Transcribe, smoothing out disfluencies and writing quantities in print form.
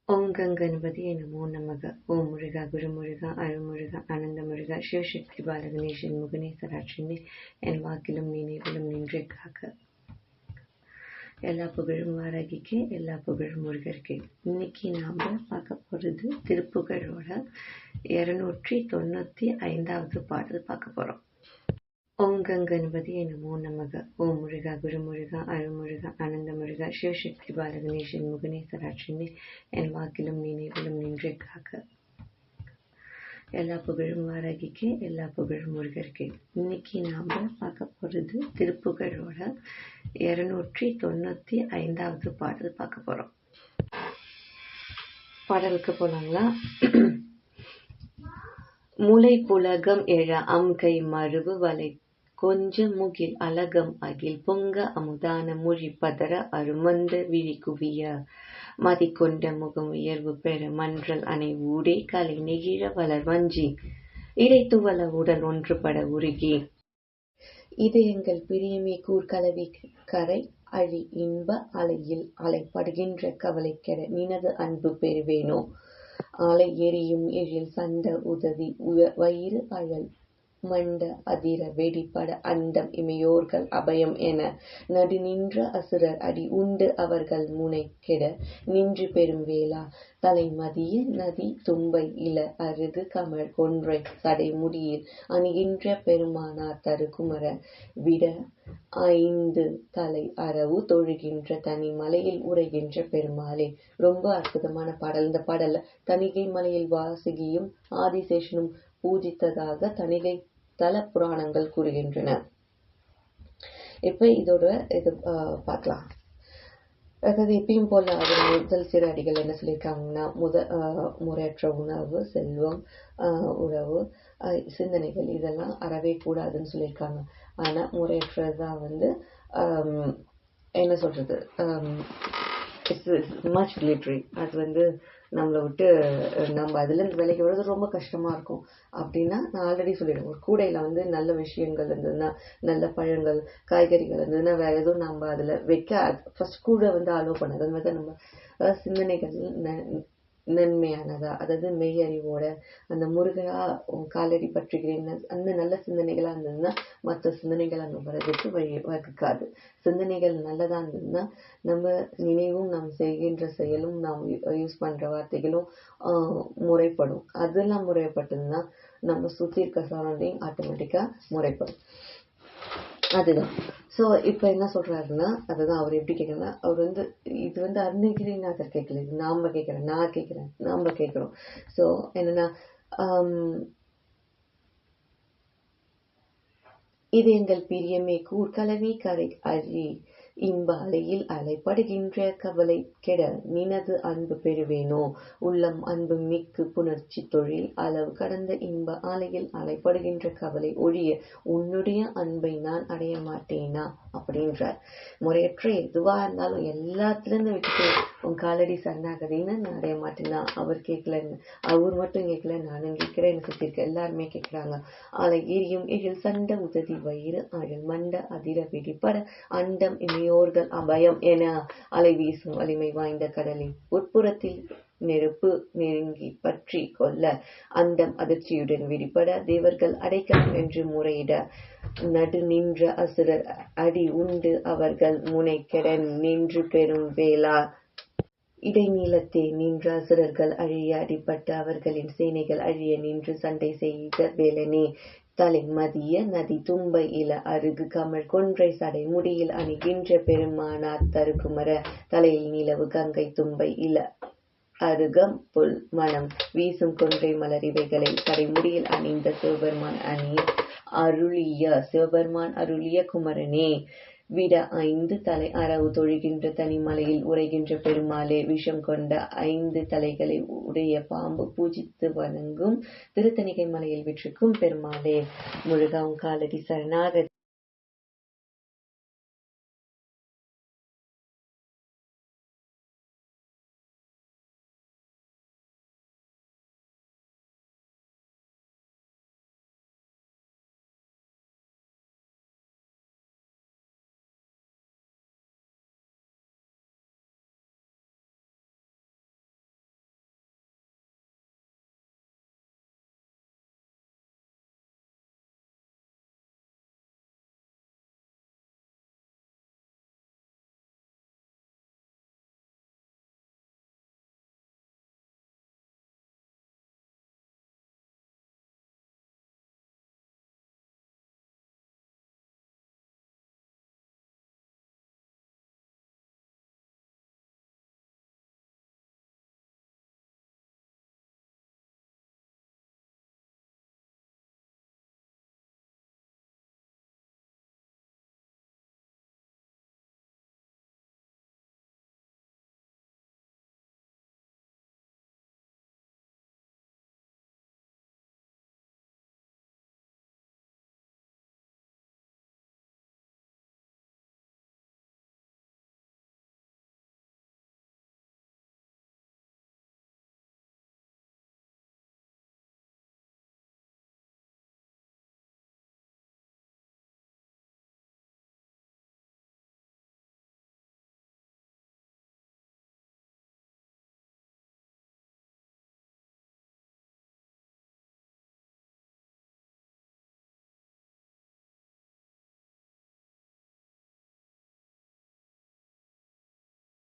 ஓம் கங்கணபதியே நமோ நமக. ஓம் முருகா, குருமுருகா, அருள்முருகா, ஆனந்த முருகா, சிவசக்தி பாலகணேசன் முகனேசராட்சினி என் வாக்கிலும் நினைவிலும் நின்றே காக்க. எல்லா புகழும் வாராகிக்கு, எல்லா புகழும் முருகருக்கு. இன்னைக்கு நாம பார்க்க போறது திருப்புகழோட 295வது பாடல் பார்க்க போறோம். ஓம் கங்கணபதியே நமோ நமக. ஓம் முருகா, குருமுருகா, அருள்முருகா, ஆனந்த முருகா, சிவசக்தி பாலகணேசன் முகனேசராட்சினி என் வாக்கிலும் நினைவிலும் நின்றே காக்க. எல்லா புகழும் வாராகிக்கு, எல்லா புகழும் முருகருக்கு. இன்னைக்கு நாம பார்க்க போறது திருப்புகழோட 295வது பாடல் பார்க்க போறோம். பாடலுக்கு போனாங்களா? முளை புலகம் எழ அம்கை மருவு வலை கொஞ்ச முகில் அலகம் அகில் பொங்க அமுதான மொழி பதற அருமந்த விழி குவிய மதிக்கொண்ட முகம் உயர்வு பெற மன்றல் அணை ஊடே கலை நெகிழ வளர் வஞ்சி இடைத்துவல உடல் ஒன்றுபட உருகி இதயங்கள் பிரியமே கூர்கலவி கரை அழி இன்ப அலையில் அலைப்படுகின்ற கவலை கெட நினது அன்பு பெறுவேனோ ஆலை எரியும் எழில் சண்ட உதவி வயிறு அழல் மண்ட அதிர வெடிப்பட அண்டம் இமையோர்கள் அபயம் என நடு நின்ற அசுரர் அடி உண்டு அவர்கள் முனை கெட நின்று பெரும் வேளா தலைமதிய நதி தும்பை இல அருது கமழ் கொன்றை சடை முடியில் அணுகின்ற பெருமானார் தருகுமர விட 5 தலை அரவு தொழுகின்ற தனி மலையில் உரைகின்ற பெருமாளே. ரொம்ப அற்புதமான பாடல். இந்த பாடல்ல தணிகை மலையில் வாசுகியும் ஆதிசேஷனும் பூஜித்ததாக தணிகை தல புராணங்கள் கூறுகின்றன. இப்ப இதோட இது பார்க்கலாம். அதாவது எப்பயும் போல அவர் முதல் சிறு அடிகள் என்ன சொல்லியிருக்காங்கன்னா, முறையற்ற உணவு, செல்வம், உறவு, சிந்தனைகள் இதெல்லாம் அறவே கூடாதுன்னு சொல்லியிருக்காங்க. ஆனா முறையற்றதா என்ன சொல்றது, மச் கிளிட்டரி. அது நம்மளை விட்டு நம்ம அதுல இருந்து விலைக்கு வர்றது ரொம்ப கஷ்டமா இருக்கும். அப்படின்னா நான் ஆல்ரெடி சொல்லிடுவேன், ஒரு கூடையில நல்ல விஷயங்கள் இருந்ததுன்னா, நல்ல பழங்கள், காய்கறிகள் இருந்ததுன்னா வேற எதுவும் நம்ம அதுல வைக்க ஃபர்ஸ்ட் கூட அலோவ் பண்ணாது. அது மாதிரி நம்ம சிந்தனைகள் நன்மையானதா, அதாவது மெய்யறிவோட அந்த முருகா காலடி பற்றுகிறேன் அந்த நல்ல சிந்தனைகளா இருந்ததுன்னா மற்ற சிந்தனைகள் அங்க வரதுக்கு வகுக்காது. சிந்தனைகள் நல்லதா இருந்ததுன்னா நம்ம நினைவும் நாம் செய்கின்ற செயலும் நாம் யூஸ் பண்ற வார்த்தைகளும் முறைப்படும். அதெல்லாம் முறைப்பட்டதுன்னா நம்ம சுத்தி இருக்க சரௌண்டிங் ஆட்டோமேட்டிக்கா முறைப்படும். அதுதான். சோ இப்ப என்ன சொல்றாருன்னா, அதுதான் அவர் எப்படி கேட்கறா, அவர் இது அருணகிரிநாதர் கேட்கல, இது நாம கேட்கிறேன், நான் கேட்கிறேன், நாம கேட்கிறோம். சோ என்னன்னா, இது எங்கள் பிரியமே கூர்கலவி கரை அழி இன்ப அலையில் அலைப்படுகின்ற கவலை கெட நினது அன்பு பெறுவேனோ உள்ளம் அன்பு மிக்கு புணர்ச்சி தொழில் அளவு கடந்த இன்ப அலையில் அலைப்படுகின்ற கவலை ஒழிய உன்னுடைய அன்பை நான் அடைய மாட்டேனா அப்படின்றார். முறையற்ற எதுவா இருந்தாலும் எல்லாத்துலேருந்து விட்டுட்டு உன் காலடி சரணாகதின்னு நான் அடைய மாட்டேனா. அவர் கேட்கலன்னு, அவர் மட்டும் கேட்கல, நானும் கேட்கிறேன், எனக்கு சுத்தி இருக்க எல்லாருமே கேட்கிறாங்க. ஆலை எரியும் எழில் சண்ட உதவி வயிறு அழல் மண்ட அதிர வெடிப்பட அண்டம் இமையோர்கள் அபயம் என அலை வீசும் வலிமை வாய்ந்த கடலில் உட்புறத்தில் நெருப்பு நெருங்கி பற்றி கொள்ள அண்டம் அதிர்ச்சியுடன் வெடிப்பட தேவர்கள் அடைக்கலம் என்று முறையிட நடு நின்ற அசுரர் அடி உண்டு அவர்கள் முனை கெட நின்று பெரும் வேளா இடைநீளத்தே நின்ற அசுரர்கள் அழிய அடிபட்ட அவர்களின் சேனைகள் அழிய நின்று சண்டை செய்த வேலனே தலை மதிய நதி தும்பை இல அருகு கமழ் கொன்றை சடை முடியில் அணிகின்ற பெருமானார் தருகுமர தலையில் நிலவு கங்கை தும்பை இல அருகம் புல் மனம் வீசும் கொன்றை மலர் இவைகளை சடைமுடியில் அணிந்த சிவபெருமான் அருளிய குமரனே விட 5 தலை அரவு தொழுகின்ற தனிமலையில் உரைகின்ற பெருமாளே விஷம் கொண்ட 5 தலைகளை உடைய பாம்பு பூஜித்து வணங்கும் திருத்தணிகை மலையில் விற்றிருக்கும் பெருமாளே. முருகா காலடி சரணாகதி